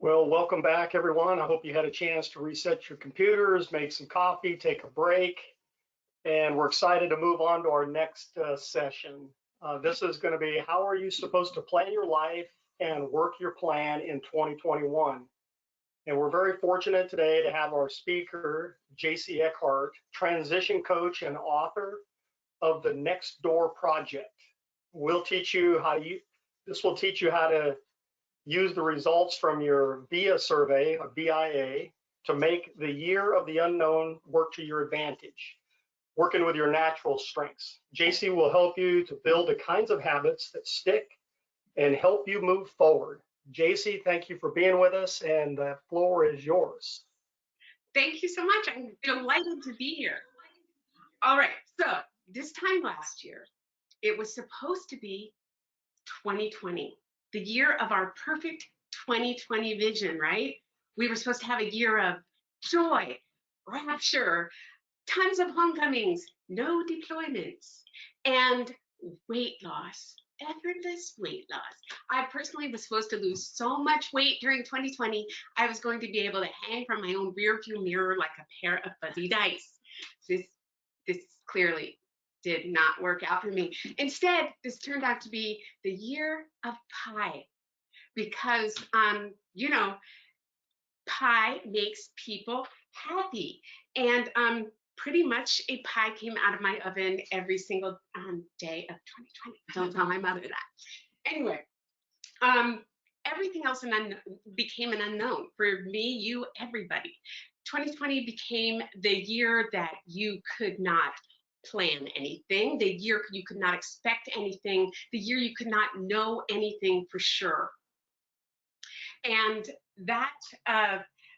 Well, welcome back, everyone. I hope you had a chance to reset your computers, make some coffee, take a break, and we're excited to move on to our next session. This is going to be how are you supposed to plan your life and work your plan in 2021? And we're very fortunate today to have our speaker, Jacey Eckhart, transition coach and author of the Next Door Project. We'll teach you how to this will teach you how to use the results from your VIA survey, a VIA, to make the year of the unknown work to your advantage, working with your natural strengths. Jacey will help you to build the kinds of habits that stick and help you move forward. Jacey, thank you for being with us, and the floor is yours. Thank you so much. I'm delighted to be here. All right, so this time last year, it was supposed to be 2020, the year of our perfect 2020 vision, right? We were supposed to have a year of joy, rapture, tons of homecomings, no deployments, and weight loss, effortless weight loss. I personally was supposed to lose so much weight during 2020, I was going to be able to hang from my own rear view mirror like a pair of fuzzy dice. This clearly did not work out for me. Instead, this turned out to be the year of pie because, you know, pie makes people happy. And pretty much a pie came out of my oven every single day of 2020. Don't tell my mother that. Anyway, everything else became an unknown for me, you, everybody. 2020 became the year that you could not plan anything, the year you could not expect anything, the year you could not know anything for sure. And that,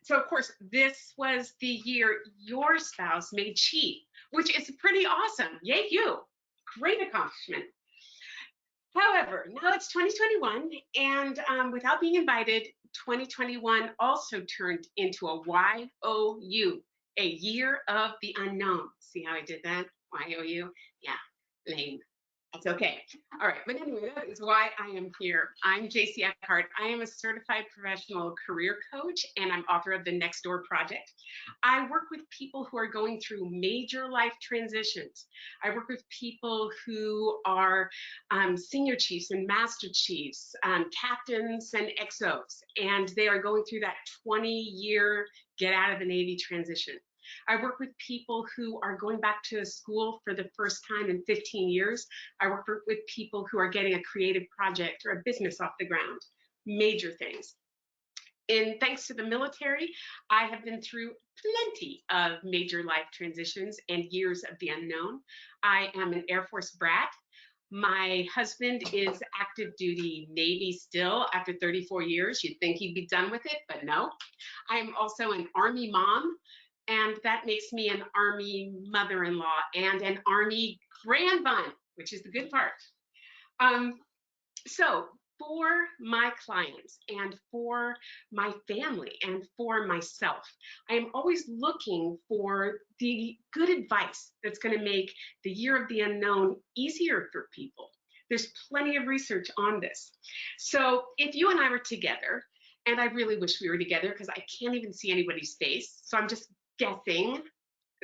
so of course, this was the year your spouse made chief, which is pretty awesome. Yay, you. Great accomplishment. However, now it's 2021, and without being invited, 2021 also turned into a YOU, a year of the unknown. See how I did that? YOU? Yeah, lame. That's okay. All right, but anyway, that is why I am here. I'm Jacey Eckhart. I am a certified professional career coach, and I'm author of the Next Door Project. I work with people who are going through major life transitions. I work with people who are senior chiefs and master chiefs, captains and XOs, and they are going through that 20-year get out of the Navy transition. I work with people who are going back to school for the first time in 15 years. I work with people who are getting a creative project or a business off the ground, major things. And thanks to the military, I have been through plenty of major life transitions and years of the unknown. I am an Air Force brat. My husband is active duty Navy still after 34 years. You'd think he'd be done with it, but no. I am also an Army mom, and that makes me an Army mother-in-law and an Army grandmom, which is the good part. So for my clients and for my family and for myself, I am always looking for the good advice that's going to make the year of the unknown easier for people. There's plenty of research on this. So if you and I were together, and I really wish we were together because I can't even see anybody's face, so I'm just guessing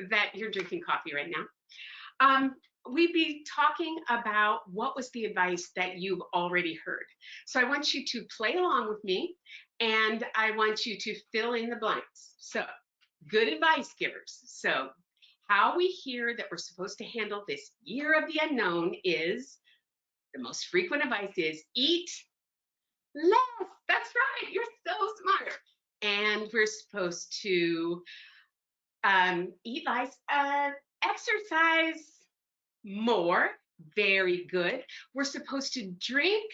that you're drinking coffee right now. We'd be talking about what was the advice that you've already heard. So I want you to play along with me, and I want you to fill in the blanks. So, good advice givers. So, how we hear that we're supposed to handle this year of the unknown is, the most frequent advice is eat less. That's right, you're so smart. And we're supposed to eat less, exercise more. Very good. We're supposed to drink,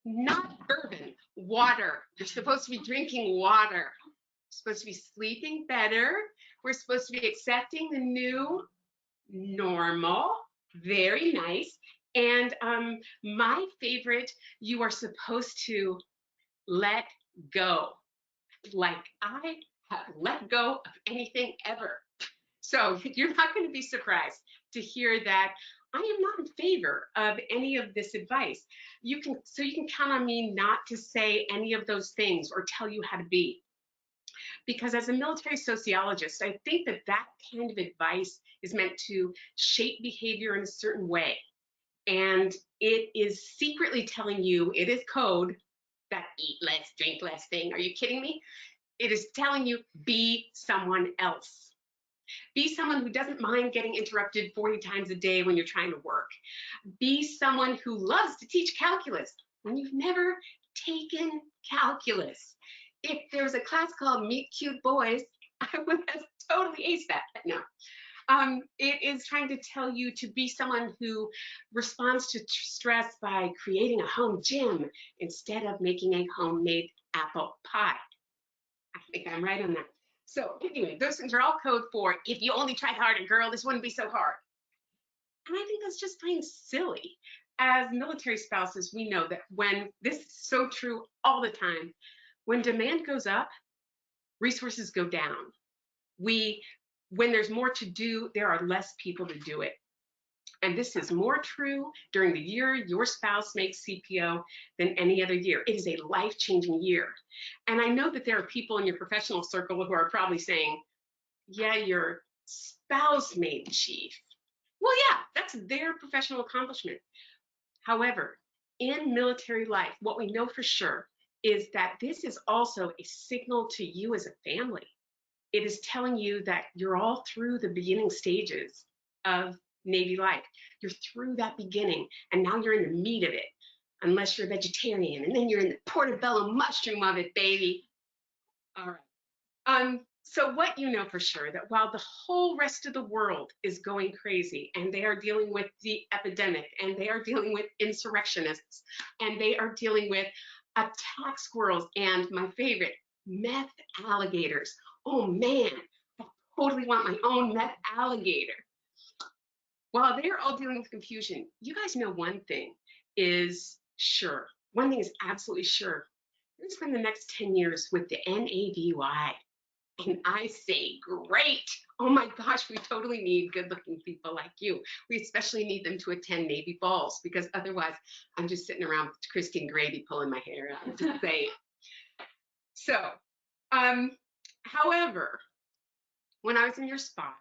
not bourbon, water. You're supposed to be drinking water. We're supposed to be sleeping better. We're supposed to be accepting the new normal. Very nice. And my favorite, you are supposed to let go. Like I have let go of anything ever. So you're not going to be surprised to hear that I am not in favor of any of this advice. So you can count on me not to say any of those things or tell you how to be. Because as a military sociologist, I think that that kind of advice is meant to shape behavior in a certain way. And it is secretly telling you, it is code, that eat less, drink less thing. Are you kidding me? It is telling you, be someone else. Be someone who doesn't mind getting interrupted 40 times a day when you're trying to work. Be someone who loves to teach calculus when you've never taken calculus. If there was a class called Meet Cute Boys, I would have totally aced that. No. It is trying to tell you to be someone who responds to stress by creating a home gym instead of making a homemade apple pie. I think I'm right on that. So anyway, those things are all code for, if you only tried harder, girl, this wouldn't be so hard. And I think that's just plain silly. As military spouses, we know that when, this is so true all the time, when demand goes up, resources go down. When there's more to do, there are less people to do it. And this is more true during the year your spouse makes CPO than any other year. It is a life-changing year. And I know that there are people in your professional circle who are probably saying, yeah, your spouse made chief. Well, yeah, that's their professional accomplishment. However, in military life, what we know for sure is that this is also a signal to you as a family. It is telling you that you're all through the beginning stages of Navy life. You're through that beginning, and now you're in the meat of it, unless you're a vegetarian, and then you're in the portobello mushroom of it, baby. All right. So what you know for sure, that while the whole rest of the world is going crazy, and they are dealing with the epidemic, and they are dealing with insurrectionists, and they are dealing with attack squirrels, and my favorite, meth alligators. Oh man, I totally want my own meth alligator. While they're all dealing with confusion, you guys know one thing is sure. One thing is absolutely sure. We're going to spend the next 10 years with the NAVY. And I say, great. Oh my gosh, we totally need good-looking people like you. We especially need them to attend Navy balls, because otherwise I'm just sitting around with Christine Grady pulling my hair out. Just saying. So, however, when I was in your spot,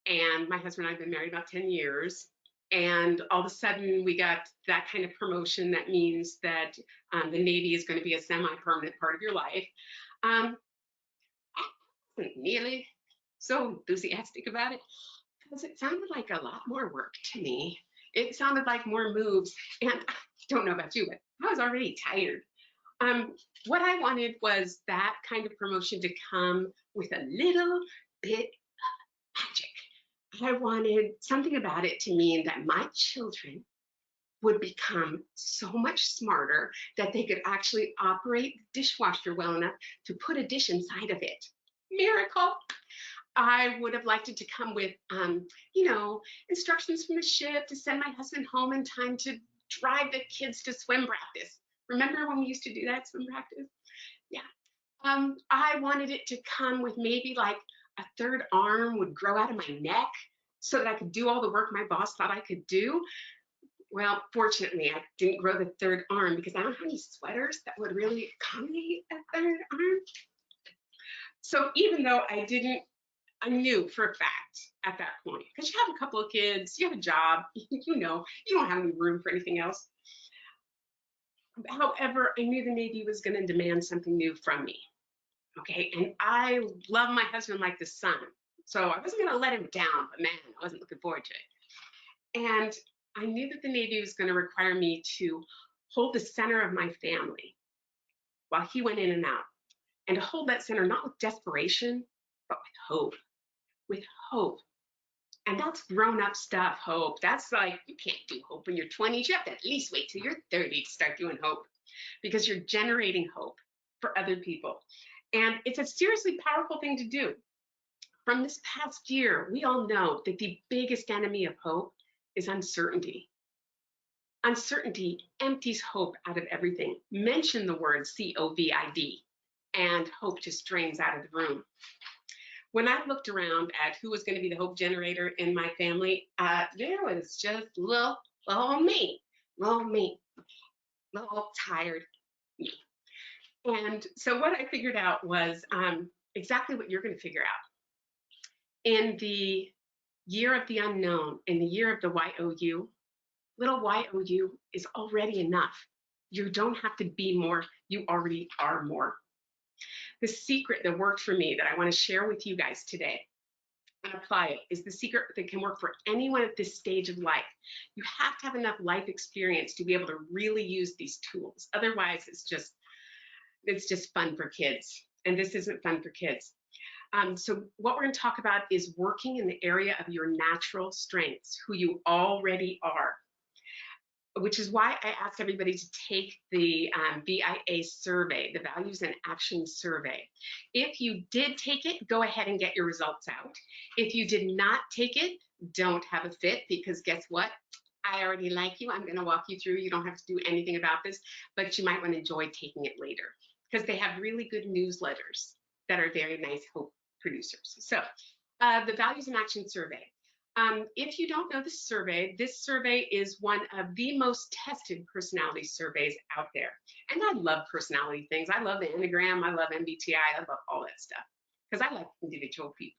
and my husband and I have been married about 10 years, and all of a sudden we got that kind of promotion that means that the Navy is going to be a semi-permanent part of your life. I wasn't nearly so enthusiastic about it, because it sounded like a lot more work to me. It sounded like more moves, and I don't know about you, but I was already tired. What I wanted was that kind of promotion to come with a little bit of magic. I wanted something about it to mean that my children would become so much smarter that they could actually operate the dishwasher well enough to put a dish inside of it. Miracle. I would have liked it to come with, instructions from the ship to send my husband home in time to drive the kids to swim practice. Remember when we used to do that, swim practice? Yeah. I wanted it to come with maybe like a third arm would grow out of my neck so that I could do all the work my boss thought I could do. Well, fortunately, I didn't grow the third arm because I don't have any sweaters that would really accommodate a third arm. So even though I knew for a fact at that point, because you have a couple of kids, you have a job, you don't have any room for anything else. However, I knew the Navy was going to demand something new from me. Okay, and I love my husband like the sun. So I wasn't going to let him down, but man, I wasn't looking forward to it. And I knew that the Navy was going to require me to hold the center of my family while he went in and out. And to hold that center, not with desperation, but with hope. With hope. And that's grown-up stuff, hope. That's like, you can't do hope when you're 20s. You have to at least wait till you're 30 to start doing hope, because you're generating hope for other people. And it's a seriously powerful thing to do. From this past year, we all know that the biggest enemy of hope is uncertainty. Uncertainty empties hope out of everything. Mention the word COVID, and hope just drains out of the room. When I looked around at who was going to be the hope generator in my family, there was just little me, little tired me. And so what I figured out was exactly what you're going to figure out. In the year of the unknown, in the year of the YOU, little YOU is already enough. You don't have to be more, you already are more. The secret that worked for me that I want to share with you guys today and apply it is the secret that can work for anyone at this stage of life. You have to have enough life experience to be able to really use these tools. Otherwise, it's just fun for kids. And this isn't fun for kids. So what we're going to talk about is working in the area of your natural strengths, who you already are, which is why I asked everybody to take the VIA survey, the Values and Action Survey. If you did take it, go ahead and get your results out. If you did not take it, don't have a fit, because guess what? I already like you. I'm going to walk you through. You don't have to do anything about this, but you might want to enjoy taking it later, because they have really good newsletters that are very nice hope producers. So the Values and Action Survey. If you don't know this survey is one of the most tested personality surveys out there. And I love personality things. I love the Enneagram. I love MBTI. I love all that stuff because I like individual people.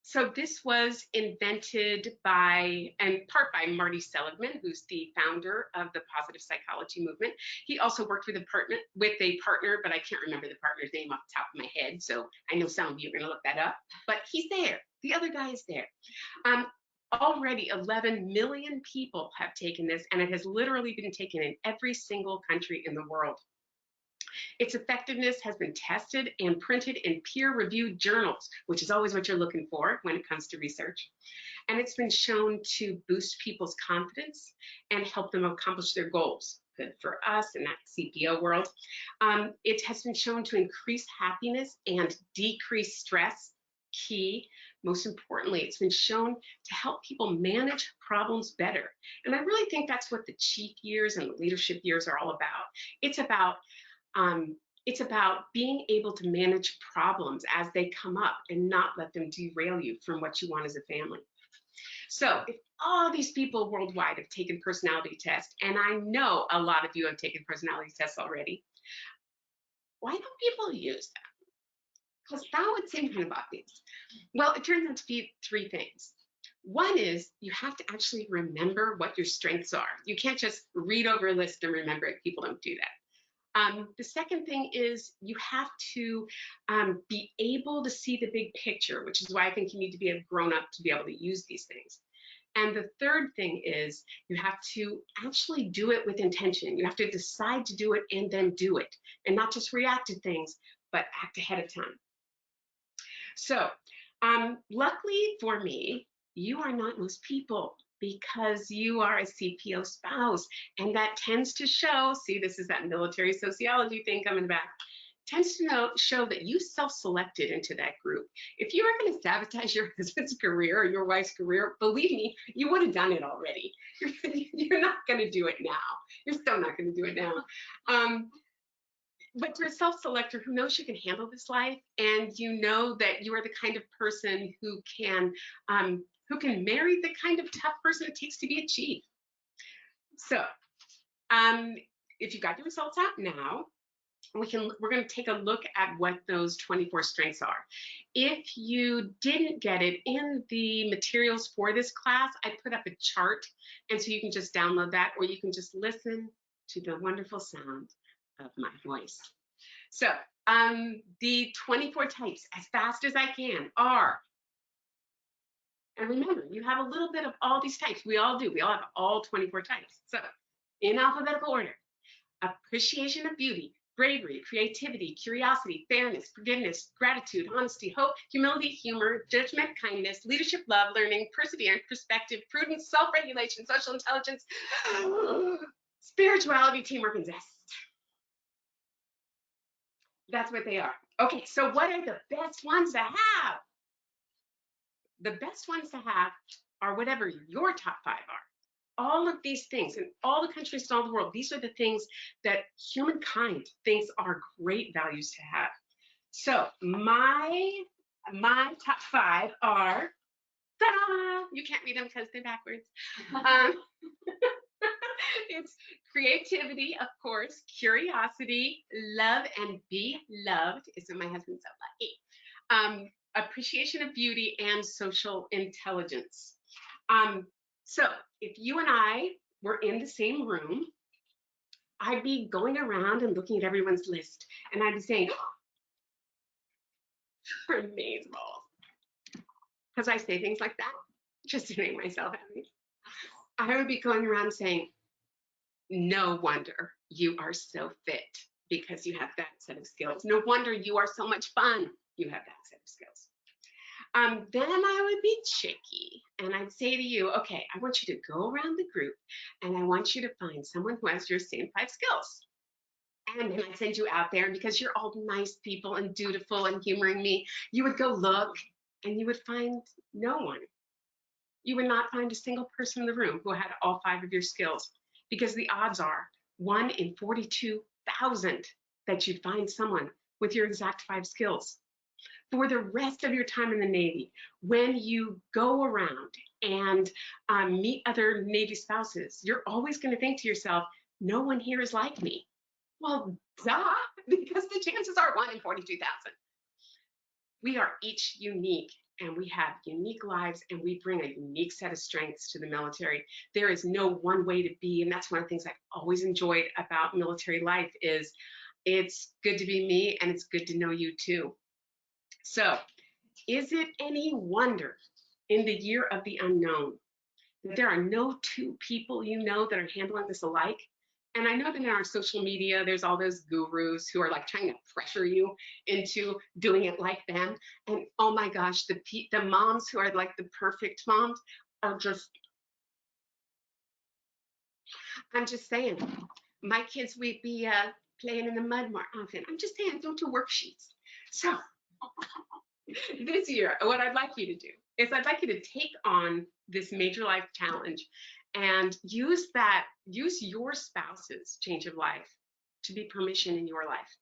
So this was invented by, and part by Marty Seligman, who's the founder of the positive psychology movement. He also worked with a partner, but I can't remember the partner's name off the top of my head. So I know some of you are going to look that up, but he's there. The other guy is there. Already 11 million people have taken this, and it has literally been taken in every single country in the world. Its effectiveness has been tested and printed in peer-reviewed journals, which is always what you're looking for when it comes to research. And it's been shown to boost people's confidence and help them accomplish their goals. Good for us in that CPO world. It has been shown to increase happiness and decrease stress. Key. Most importantly, it's been shown to help people manage problems better. And I really think that's what the chief years and the leadership years are all about. It's about being able to manage problems as they come up and not let them derail you from what you want as a family. So if all these people worldwide have taken personality tests, and I know a lot of you have taken personality tests already, why don't people use them? Because that would seem kind of obvious. Well, it turns out to be three things. One is you have to actually remember what your strengths are. You can't just read over a list and remember it. People don't do that. The second thing is you have to be able to see the big picture, which is why I think you need to be a grown-up to be able to use these things. And the third thing is you have to actually do it with intention. You have to decide to do it and then do it, and not just react to things, but act ahead of time. So luckily for me, you are not most people, because you are a CPO spouse, and that tends to show, see, this is that military sociology thing coming back, tends to show that you self-selected into that group. If you are going to sabotage your husband's career or your wife's career, believe me, you would have done it already. You're not going to do it now. You're still not going to do it now. But you're a self-selector who knows you can handle this life, and you know that you are the kind of person who can marry the kind of tough person it takes to be a chief. So if you got your results out now, we're going to take a look at what those 24 strengths are. If you didn't get it in the materials for this class, I put up a chart, and so you can just download that, or you can just listen to the wonderful sound of my voice. So the 24 types, as fast as I can, are, and remember, you have a little bit of all these types. We all do. We all have all 24 types. So in alphabetical order: appreciation of beauty, bravery, creativity, curiosity, fairness, forgiveness, gratitude, honesty, hope, humility, humor, judgment, kindness, leadership, love, learning, perseverance, perspective, prudence, self-regulation, social intelligence, spirituality, teamwork, and zest. That's what they are. Okay, so what are the best ones to have? The best ones to have are whatever your top 5 are. All of these things in all the countries in all the world, these are the things that humankind thinks are great values to have. So my My top 5 are, ta-da! You can't read them because they're backwards. It's creativity, of course, curiosity, love and be loved. Isn't my husband so lucky? Appreciation of beauty and social intelligence. So if you and I were in the same room, I'd be going around and looking at everyone's list, and I'd be saying, "You're amazing," because I say things like that just to make myself happy. I would be going around saying, "No wonder you are so fit because you have that set of skills. No wonder you are so much fun. You have that set of skills." Then I would be tricky and I'd say to you, okay, I want you to go around the group and I want you to find someone who has your same 5 skills. And then I'd send you out there, and because you're all nice people and dutiful and humoring me, you would go look and you would find no one. You would not find a single person in the room who had all 5 of your skills, because the odds are 1 in 42,000 that you'd find someone with your exact 5 skills. For the rest of your time in the Navy, when you go around and meet other Navy spouses, you're always going to think to yourself, no one here is like me. Well, duh, because the chances are 1 in 42,000. We are each unique, and we have unique lives, and we bring a unique set of strengths to the military. There is no one way to be, and that's one of the things I've always enjoyed about military life is it's good to be me, and it's good to know you too. So, is it any wonder in the year of the unknown that there are no 2 people you know that are handling this alike? And I know that in our social media, there's all those gurus who are like trying to pressure you into doing it like them. And oh my gosh, the moms who are like the perfect moms are just, I'm just saying, my kids would be playing in the mud more often. I'm just saying, don't do worksheets. So this year, what I'd like you to do is I'd like you to take on this major life challenge and use your spouse's change of life to be permission in your life.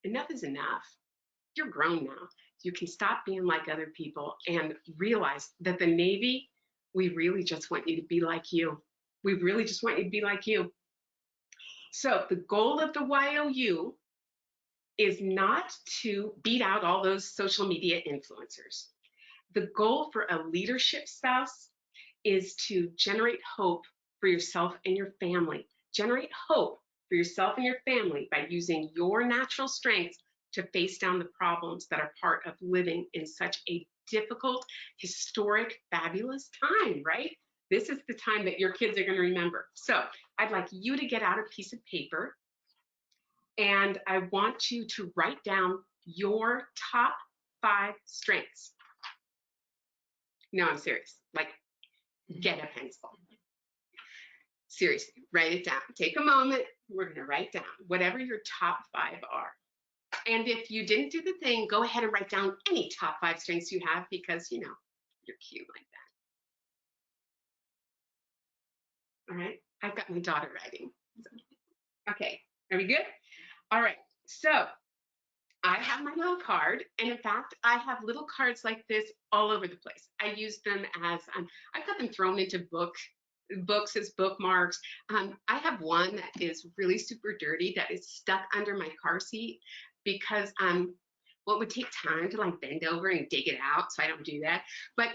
Enough is enough. You're grown now. You can stop being like other people and realize that the Navy, we really just want you to be like you. We really just want you to be like you. So the goal of the YOU is not to beat out all those social media influencers. The goal for a leadership spouse is to generate hope for yourself and your family. Generate hope for yourself and your family by using your natural strengths to face down the problems that are part of living in such a difficult, historic, fabulous time, right? This is the time that your kids are going to remember. So I'd like you to get out a piece of paper, and I want you to write down your top 5 strengths. No, I'm serious. Like, get a pencil. Seriously, write it down. Take a moment. We're going to write down whatever your top 5 are. And if you didn't do the thing, go ahead and write down any top 5 strengths you have, because, you know, you're cute like that. All right. I've got my daughter writing. Okay. Are we good? All right. So I have my little card, and in fact, I have little cards like this all over the place. I use them as, I've got them thrown into books as bookmarks. I have one that is really super dirty that is stuck under my car seat because what would take time to like bend over and dig it out, so I don't do that. But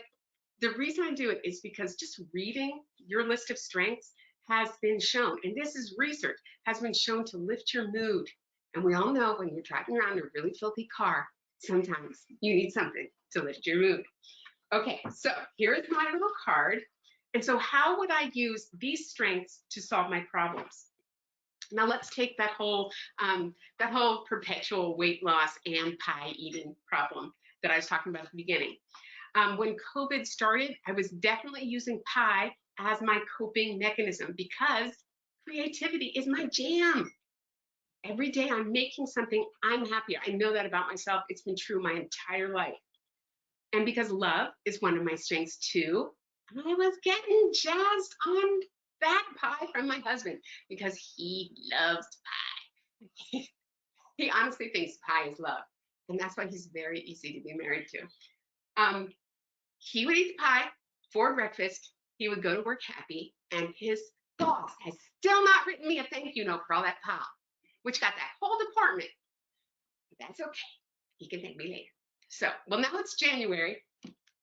the reason I do it is because just reading your list of strengths has been shown, and this is research, has been shown to lift your mood. And we all know when you're driving around a really filthy car, sometimes you need something to lift your mood. Okay, so here's my little card. And so how would I use these strengths to solve my problems? Now let's take that whole perpetual weight loss and pie eating problem that I was talking about at the beginning. When COVID started, I was definitely using pie as my coping mechanism because creativity is my jam. Every day I'm making something, I'm happier. I know that about myself. It's been true my entire life. And because love is one of my strengths too, I was getting jazzed on that pie from my husband because he loves pie. He honestly thinks pie is love. And that's why he's very easy to be married to. He would eat the pie for breakfast. He would go to work happy, and his boss has still not written me a thank you note for all that pie, which got that whole department. But that's okay. He can thank me later. So, well, now it's January,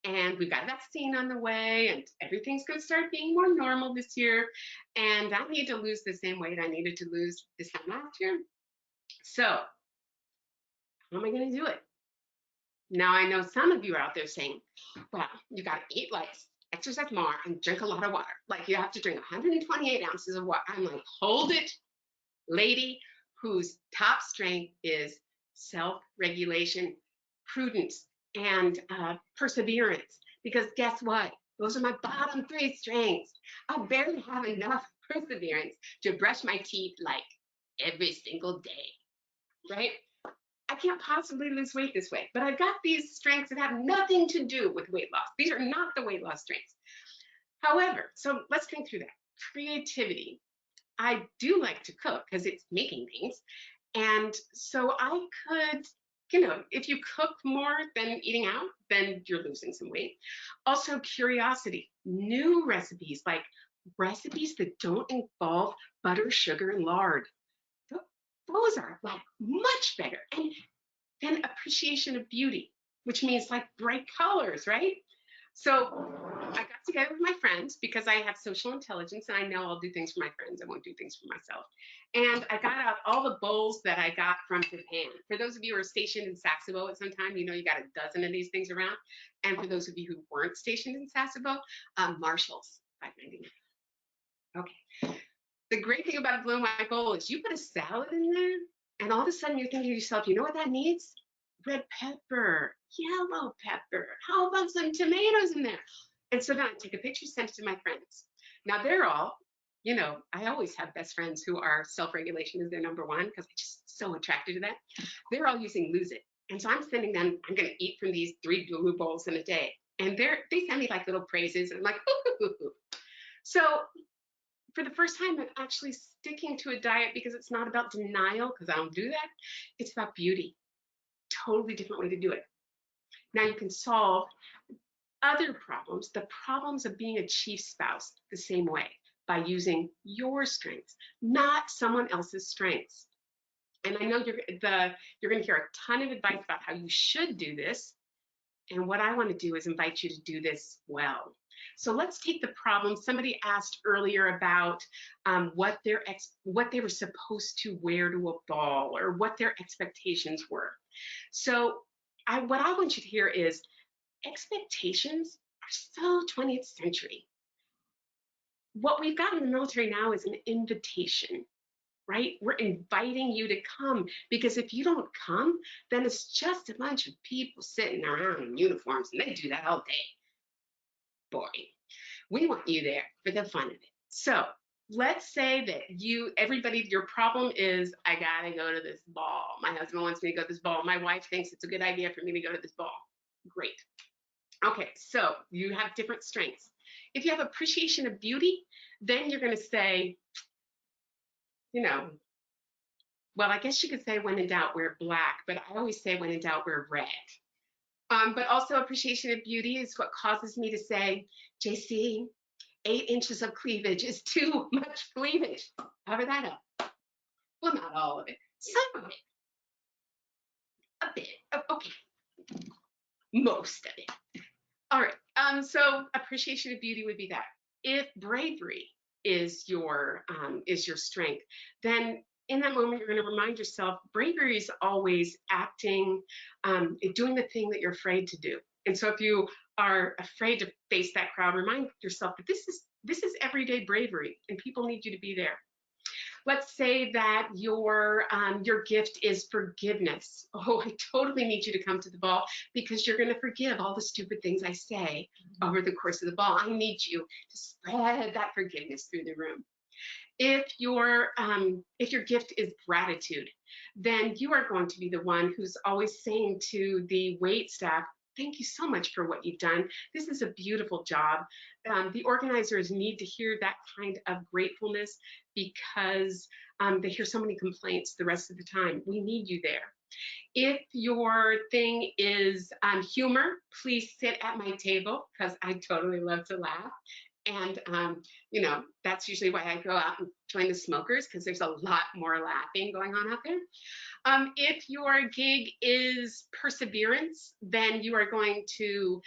and we've got a vaccine on the way, and everything's going to start being more normal this year. And I need to lose the same weight I needed to lose this time last year. So, how am I going to do it? Now, I know some of you are out there saying, well, you got to eat less, exercise more, and drink a lot of water. Like you have to drink 128 ounces of water. I'm like, hold it, lady, whose top strength is self-regulation, prudence, and perseverance. Because guess what? Those are my bottom three strengths. I barely have enough perseverance to brush my teeth like every single day, right? I can't possibly lose weight this way, but I've got these strengths that have nothing to do with weight loss. These are not the weight loss strengths. However, so let's think through that. Creativity. I do like to cook because it's making things. And so I could, if you cook more than eating out, then you're losing some weight. Also, curiosity, new recipes, like recipes that don't involve butter, sugar, and lard. Those are like much better. And then appreciation of beauty, which means like bright colors, right? So I got together with my friends because I have social intelligence and I know I'll do things for my friends. I won't do things for myself. And I got out all the bowls that I got from Japan. For those of you who are stationed in Sasebo at some time, you know you got a dozen of these things around. And for those of you who weren't stationed in Sasebo, Marshall's, $5.99. Okay. The great thing about a Blow My Bowl is you put a salad in there, and all of a sudden you're thinking to yourself, you know what that needs? Red pepper, yellow pepper. How about some tomatoes in there? And so then I take a picture, send it to my friends. Now they're all, I always have best friends who are self-regulation is their number one because I'm just so attracted to that. They're all using Lose It. And so I'm sending them, I'm going to eat from these 3 blue bowls in a day. And they send me like little praises. And I'm like, ooh. So for the first time, I'm actually sticking to a diet because it's not about denial, because I don't do that. It's about beauty. Totally different way to do it. Now you can solve other problems, the problems of being a chief spouse, the same way, by using your strengths, not someone else's strengths. And I know you're going to hear a ton of advice about how you should do this. And what I want to do is invite you to do this well. So let's take the problem. Somebody asked earlier about what they were supposed to wear to a ball or what their expectations were. So what I want you to hear is expectations are so 20th century. What we've got in the military now is an invitation, right? We're inviting you to come, because if you don't come, then it's just a bunch of people sitting around in uniforms and they do that all day. Boring. We want you there for the fun of it. So let's say that your problem is, I gotta go to this ball. My husband wants me to go to this ball. My wife thinks it's a good idea for me to go to this ball. Great. Okay, so you have different strengths. If you have appreciation of beauty, then you're gonna say, well, I guess you could say when in doubt, wear black, but I always say when in doubt, wear red. But also appreciation of beauty is what causes me to say, Jacey, 8 inches of cleavage is too much cleavage. Cover that up. Well, not all of it, some of it. A bit, okay. Most of it. All right, so appreciation of beauty would be that. If bravery is your strength, then in that moment, you're going to remind yourself, bravery is always acting, doing the thing that you're afraid to do. And so if you are afraid to face that crowd, remind yourself that this is everyday bravery and people need you to be there. Let's say that your gift is forgiveness. Oh, I totally need you to come to the ball because you're going to forgive all the stupid things I say over the course of the ball. I need you to spread that forgiveness through the room. If your gift is gratitude, then you are going to be the one who's always saying to the wait staff, thank you so much for what you've done. This is a beautiful job. The organizers need to hear that kind of gratefulness because they hear so many complaints the rest of the time. We need you there. If your thing is humor, please sit at my table because I totally love to laugh. And, you know, that's usually why I go out and join the smokers because there's a lot more laughing going on out there. If your gig is perseverance, then you are going to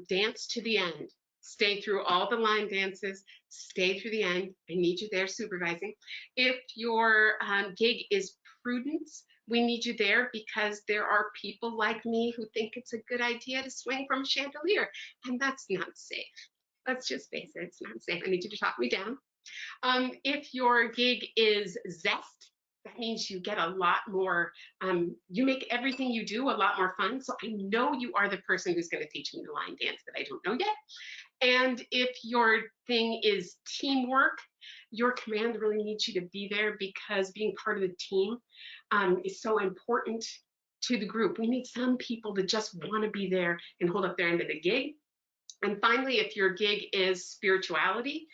dance to the end. Stay through all the line dances, stay through the end. I need you there supervising. If your gig is prudence, we need you there because there are people like me who think it's a good idea to swing from a chandelier, and that's not safe. Let's just face it, it's not safe. I need you to talk me down. If your gig is zest, that means you get a lot more, you make everything you do a lot more fun. So I know you are the person who's going to teach me the line dance that I don't know yet. And if your thing is teamwork, your command really needs you to be there because being part of the team is so important to the group. We need some people that just want to be there and hold up their end of the gig. And finally, if your gig is spirituality,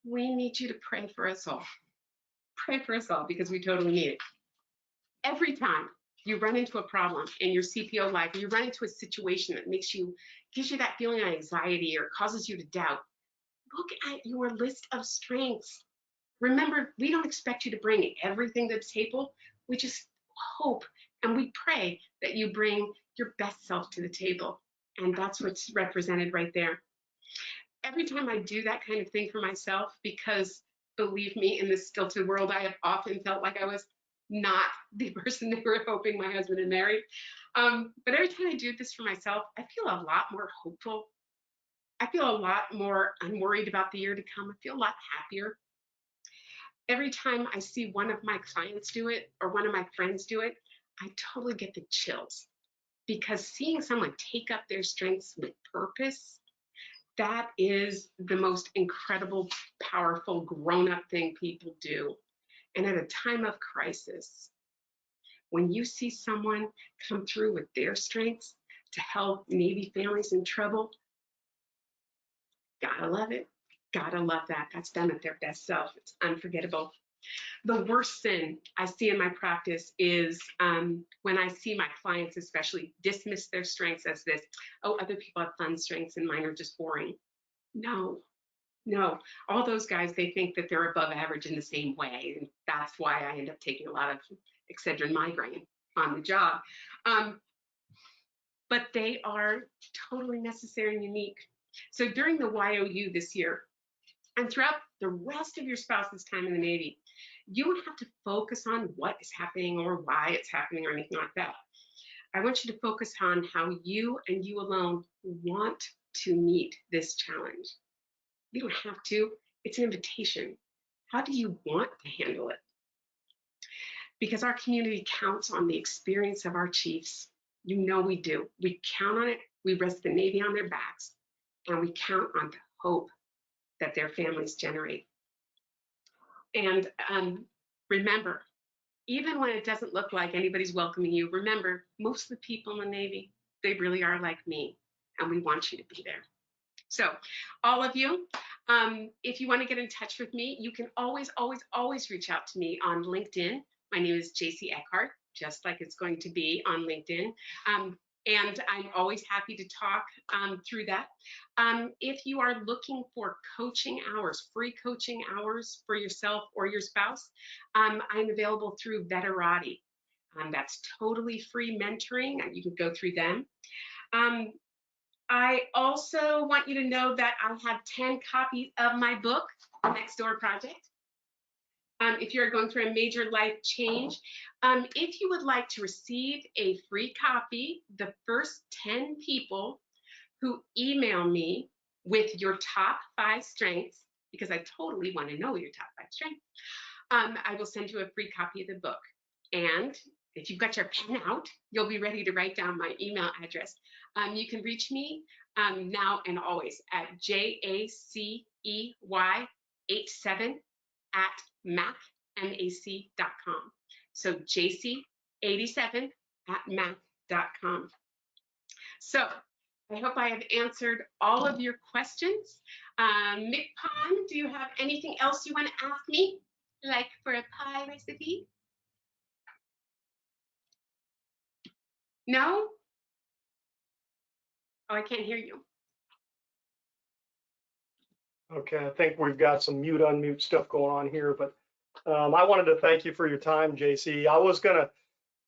we need you to pray for us all. Pray for us all because we totally need it. Every time you run into a problem in your CPO life, or you run into a situation that gives you that feeling of anxiety or causes you to doubt, look at your list of strengths. Remember, we don't expect you to bring everything to the table. We just hope and we pray that you bring your best self to the table. And that's what's represented right there. Every time I do that kind of thing for myself, because believe me, in this stilted world, I have often felt like I was not the person they were hoping my husband had married. But every time I do this for myself, I feel a lot more hopeful. I feel a lot more unworried about the year to come. I feel a lot happier. Every time I see one of my clients do it or one of my friends do it, I totally get the chills because seeing someone take up their strengths with purpose, that is the most incredible, powerful, grown-up thing people do. And at a time of crisis, when you see someone come through with their strengths to help Navy families in trouble, gotta love it. Gotta love that. That's them at their best self. It's unforgettable. The worst sin I see in my practice is when I see my clients especially dismiss their strengths as this, oh, other people have fun strengths and mine are just boring. No, no. All those guys, they think that they're above average in the same way. And that's why I end up taking a lot of Excedrin migraine on the job. But they are totally necessary and unique. So during the YOU this year, and throughout the rest of your spouse's time in the Navy, you would have to focus on what is happening or why it's happening or anything like that. I want you to focus on how you and you alone want to meet this challenge. You don't have to, it's an invitation. How do you want to handle it? Because our community counts on the experience of our chiefs. You know we do. We count on it. We rest the Navy on their backs, and we count on the hope that their families generate. And remember, even when it doesn't look like anybody's welcoming you, remember, most of the people in the Navy, they really are like me, and we want you to be there. So all of you, if you want to get in touch with me, you can always, always, always reach out to me on LinkedIn. My name is Jacey Eckhart, just like it's going to be on LinkedIn. And I'm always happy to talk through that. If you are looking for coaching hours, free coaching hours for yourself or your spouse, I'm available through Veterati. That's totally free mentoring. You can go through them. I also want you to know that I have 10 copies of my book, The Next Door Project. If you're going through a major life change, if you would like to receive a free copy, the first 10 people who email me with your top 5 strengths, because I totally want to know your top 5 strengths, I will send you a free copy of the book. And if you've got your pen out, you'll be ready to write down my email address. You can reach me now and always at jacey87@mac.com. So jacey87@mac.com. So I hope I have answered all of your questions. Mick Pond, do you have anything else you want to ask me? Like for a pie recipe? No? Oh, I can't hear you. Okay, I think we've got some mute, unmute stuff going on here, but I wanted to thank you for your time, Jacey. I was gonna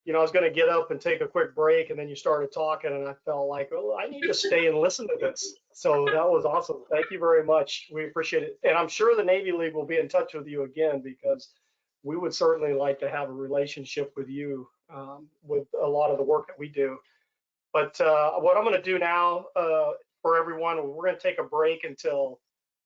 get up and take a quick break, and then you started talking, and I felt like, oh, I need to stay and listen to this. So that was awesome. Thank you very much. We appreciate it. And I'm sure the Navy League will be in touch with you again, because we would certainly like to have a relationship with you with a lot of the work that we do. But what I'm going to do now for everyone, we're going to take a break until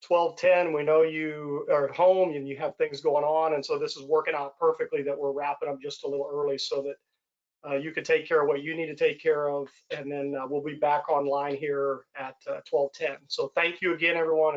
12:10. We know you are at home and you have things going on, and so this is working out perfectly that we're wrapping up just a little early so that you can take care of what you need to take care of, and then we'll be back online here at 12:10. So thank you again, everyone.